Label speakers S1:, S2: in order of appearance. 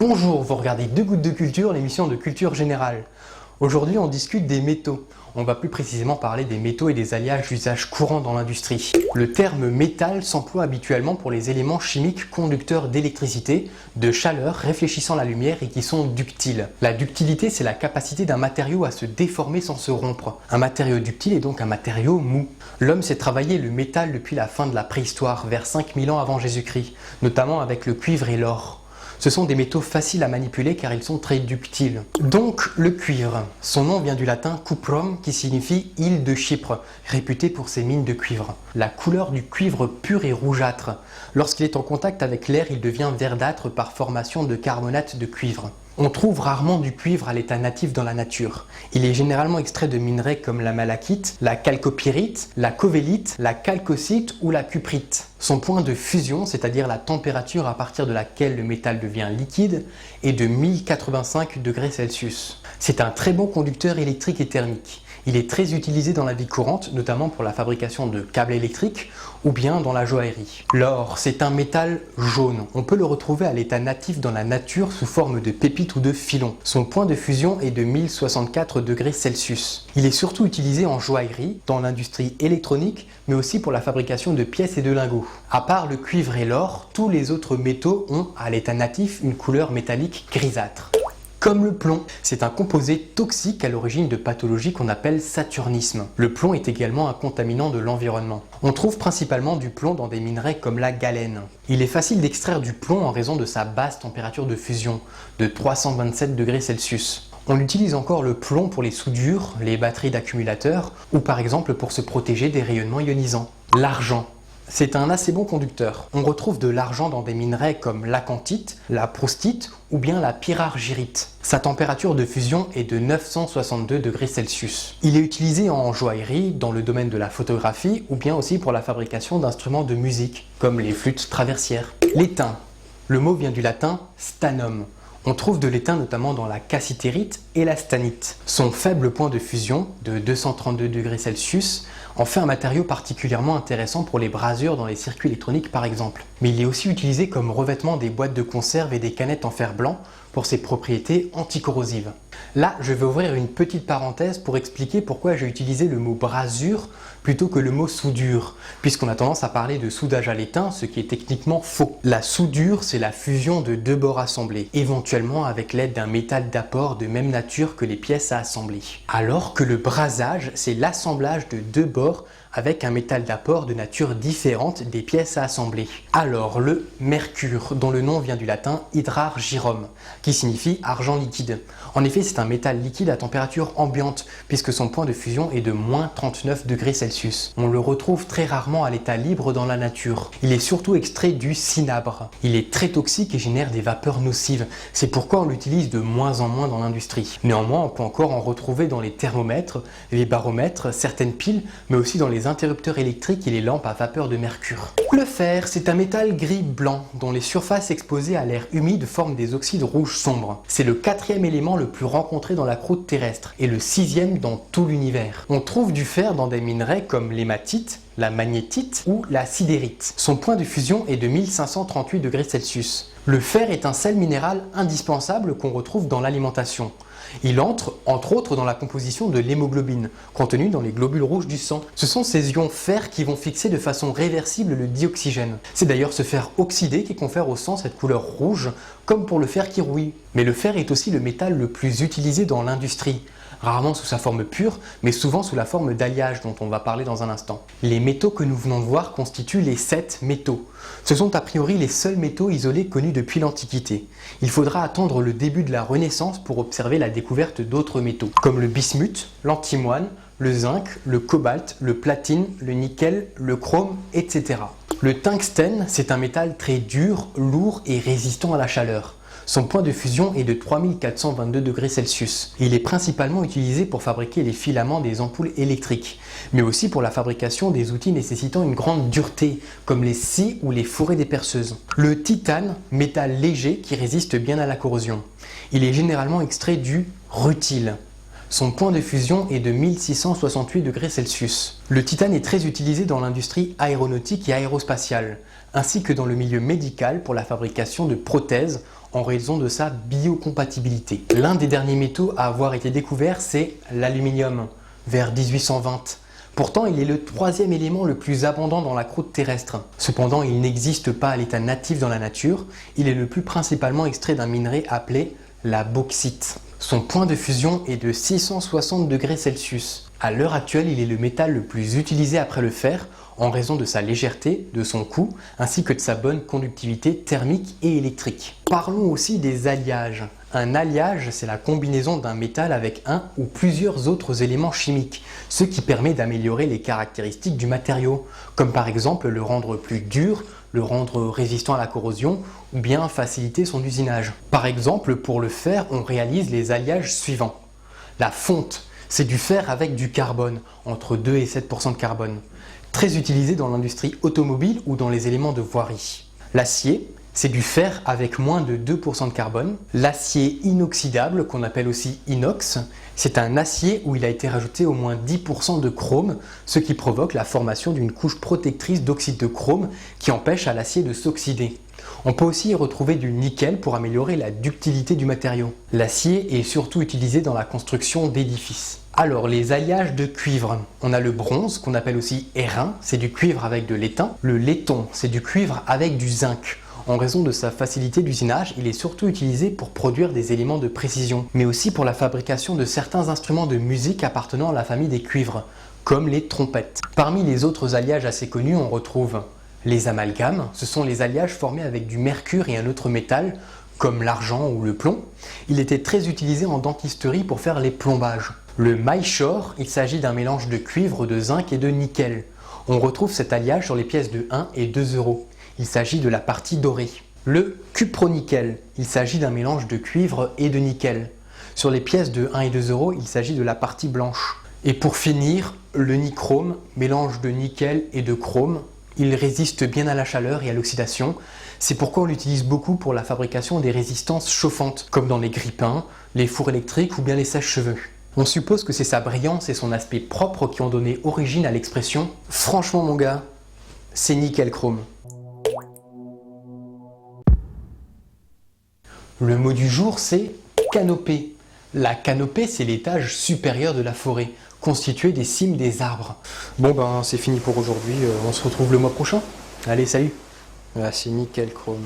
S1: Bonjour, vous regardez Deux Gouttes de Culture, l'émission de culture générale. Aujourd'hui, on discute des métaux. On va plus précisément parler des métaux et des alliages d'usage courant dans l'industrie. Le terme métal s'emploie habituellement pour les éléments chimiques conducteurs d'électricité, de chaleur, réfléchissant la lumière et qui sont ductiles. La ductilité, c'est la capacité d'un matériau à se déformer sans se rompre. Un matériau ductile est donc un matériau mou. L'homme s'est travaillé le métal depuis la fin de la préhistoire, vers 5000 ans avant Jésus-Christ, notamment avec le cuivre et l'or. Ce sont des métaux faciles à manipuler car ils sont très ductiles. Donc le cuivre, son nom vient du latin cuprum qui signifie île de Chypre, réputée pour ses mines de cuivre. La couleur du cuivre pur est rougeâtre. Lorsqu'il est en contact avec l'air, il devient verdâtre par formation de carbonate de cuivre. On trouve rarement du cuivre à l'état natif dans la nature. Il est généralement extrait de minerais comme la malachite, la chalcopyrite, la covellite, la chalcocite ou la cuprite. Son point de fusion, c'est-à-dire la température à partir de laquelle le métal devient liquide, est de 1085 degrés Celsius. C'est un très bon conducteur électrique et thermique. Il est très utilisé dans la vie courante, notamment pour la fabrication de câbles électriques ou bien dans la joaillerie. L'or, c'est un métal jaune. On peut le retrouver à l'état natif dans la nature sous forme de pépites ou de filons. Son point de fusion est de 1064 degrés Celsius. Il est surtout utilisé en joaillerie, dans l'industrie électronique, mais aussi pour la fabrication de pièces et de lingots. À part le cuivre et l'or, tous les autres métaux ont, à l'état natif, une couleur métallique grisâtre. Comme le plomb, c'est un composé toxique à l'origine de pathologies qu'on appelle saturnisme. Le plomb est également un contaminant de l'environnement. On trouve principalement du plomb dans des minerais comme la galène. Il est facile d'extraire du plomb en raison de sa basse température de fusion, de 327 degrés Celsius. On utilise encore le plomb pour les soudures, les batteries d'accumulateurs ou par exemple pour se protéger des rayonnements ionisants. L'argent. C'est un assez bon conducteur. On retrouve de l'argent dans des minerais comme l'acantite, la proustite ou bien la pyrargyrite. Sa température de fusion est de 962 degrés Celsius. Il est utilisé en joaillerie, dans le domaine de la photographie ou bien aussi pour la fabrication d'instruments de musique, comme les flûtes traversières. L'étain. Le mot vient du latin stannum. On trouve de l'étain notamment dans la cassitérite et la stannite. Son faible point de fusion, de 232 degrés Celsius, en fait un matériau particulièrement intéressant pour les brasures dans les circuits électroniques par exemple. Mais il est aussi utilisé comme revêtement des boîtes de conserve et des canettes en fer blanc pour ses propriétés anticorrosives. Là, je vais ouvrir une petite parenthèse pour expliquer pourquoi j'ai utilisé le mot brasure plutôt que le mot soudure, puisqu'on a tendance à parler de soudage à l'étain, ce qui est techniquement faux. La soudure, c'est la fusion de deux bords assemblés, éventuellement avec l'aide d'un métal d'apport de même nature que les pièces à assembler. Alors que le brasage, c'est l'assemblage de deux bords avec un métal d'apport de nature différente des pièces à assembler. Alors le mercure, dont le nom vient du latin hydrargyrum, qui signifie argent liquide. En effet, c'est un métal liquide à température ambiante, puisque son point de fusion est de moins 39 degrés Celsius. On le retrouve très rarement à l'état libre dans la nature. Il est surtout extrait du cinabre. Il est très toxique et génère des vapeurs nocives. C'est pourquoi on l'utilise de moins en moins dans l'industrie. Néanmoins, on peut encore en retrouver dans les thermomètres, les baromètres, certaines piles, mais aussi dans les interrupteurs électriques et les lampes à vapeur de mercure. Le fer, c'est un métal gris-blanc dont les surfaces exposées à l'air humide forment des oxydes rouges sombres. C'est le quatrième élément le plus rencontré dans la croûte terrestre et le sixième dans tout l'univers. On trouve du fer dans des minerais comme l'hématite, la magnétite ou la sidérite. Son point de fusion est de 1538 degrés Celsius. Le fer est un sel minéral indispensable qu'on retrouve dans l'alimentation. Il entre autres dans la composition de l'hémoglobine, contenue dans les globules rouges du sang. Ce sont ces ions fer qui vont fixer de façon réversible le dioxygène. C'est d'ailleurs ce fer oxydé qui confère au sang cette couleur rouge, comme pour le fer qui rouille. Mais le fer est aussi le métal le plus utilisé dans l'industrie. Rarement sous sa forme pure, mais souvent sous la forme d'alliage dont on va parler dans un instant. Les métaux que nous venons de voir constituent les 7 métaux. Ce sont a priori les seuls métaux isolés connus depuis l'Antiquité. Il faudra attendre le début de la Renaissance pour observer la découverte d'autres métaux, comme le bismuth, l'antimoine, le zinc, le cobalt, le platine, le nickel, le chrome, etc. Le tungstène, c'est un métal très dur, lourd et résistant à la chaleur. Son point de fusion est de 3422 degrés Celsius. Il est principalement utilisé pour fabriquer les filaments des ampoules électriques, mais aussi pour la fabrication des outils nécessitant une grande dureté, comme les scies ou les fourrés des perceuses. Le titane, métal léger qui résiste bien à la corrosion. Il est généralement extrait du rutile. Son point de fusion est de 1668 degrés Celsius. Le titane est très utilisé dans l'industrie aéronautique et aérospatiale, ainsi que dans le milieu médical pour la fabrication de prothèses en raison de sa biocompatibilité. L'un des derniers métaux à avoir été découvert, c'est l'aluminium, vers 1820. Pourtant, il est le troisième élément le plus abondant dans la croûte terrestre. Cependant, il n'existe pas à l'état natif dans la nature. Il est le plus principalement extrait d'un minerai appelé la bauxite. Son point de fusion est de 660 degrés Celsius. À l'heure actuelle, il est le métal le plus utilisé après le fer en raison de sa légèreté, de son coût, ainsi que de sa bonne conductivité thermique et électrique. Parlons aussi des alliages. Un alliage, c'est la combinaison d'un métal avec un ou plusieurs autres éléments chimiques, ce qui permet d'améliorer les caractéristiques du matériau, comme par exemple le rendre plus dur, le rendre résistant à la corrosion ou bien faciliter son usinage. Par exemple, pour le fer, on réalise les alliages suivants. La fonte, c'est du fer avec du carbone, entre 2 et 7% de carbone, très utilisé dans l'industrie automobile ou dans les éléments de voirie. L'acier, c'est du fer avec moins de 2% de carbone. L'acier inoxydable, qu'on appelle aussi inox, c'est un acier où il a été rajouté au moins 10% de chrome, ce qui provoque la formation d'une couche protectrice d'oxyde de chrome qui empêche à l'acier de s'oxyder. On peut aussi y retrouver du nickel pour améliorer la ductilité du matériau. L'acier est surtout utilisé dans la construction d'édifices. Alors, les alliages de cuivre. On a le bronze, qu'on appelle aussi airain, c'est du cuivre avec de l'étain. Le laiton, c'est du cuivre avec du zinc. En raison de sa facilité d'usinage, il est surtout utilisé pour produire des éléments de précision, mais aussi pour la fabrication de certains instruments de musique appartenant à la famille des cuivres, comme les trompettes. Parmi les autres alliages assez connus, on retrouve les amalgames. Ce sont les alliages formés avec du mercure et un autre métal, comme l'argent ou le plomb. Il était très utilisé en dentisterie pour faire les plombages. Le maillechort, il s'agit d'un mélange de cuivre, de zinc et de nickel. On retrouve cet alliage sur les pièces de 1 et 2 euros. Il s'agit de la partie dorée. Le cupronickel, il s'agit d'un mélange de cuivre et de nickel. Sur les pièces de 1 et 2 euros, il s'agit de la partie blanche. Et pour finir, le nichrome, mélange de nickel et de chrome. Il résiste bien à la chaleur et à l'oxydation. C'est pourquoi on l'utilise beaucoup pour la fabrication des résistances chauffantes, comme dans les grille-pains, les fours électriques ou bien les sèche-cheveux. On suppose que c'est sa brillance et son aspect propre qui ont donné origine à l'expression « Franchement mon gars, c'est nickel chrome ». Le mot du jour, c'est canopée. La canopée, c'est l'étage supérieur de la forêt, constitué des cimes des arbres. Bon ben, c'est fini pour aujourd'hui, on se retrouve le mois prochain. Allez, salut. Ah, c'est nickel chrome.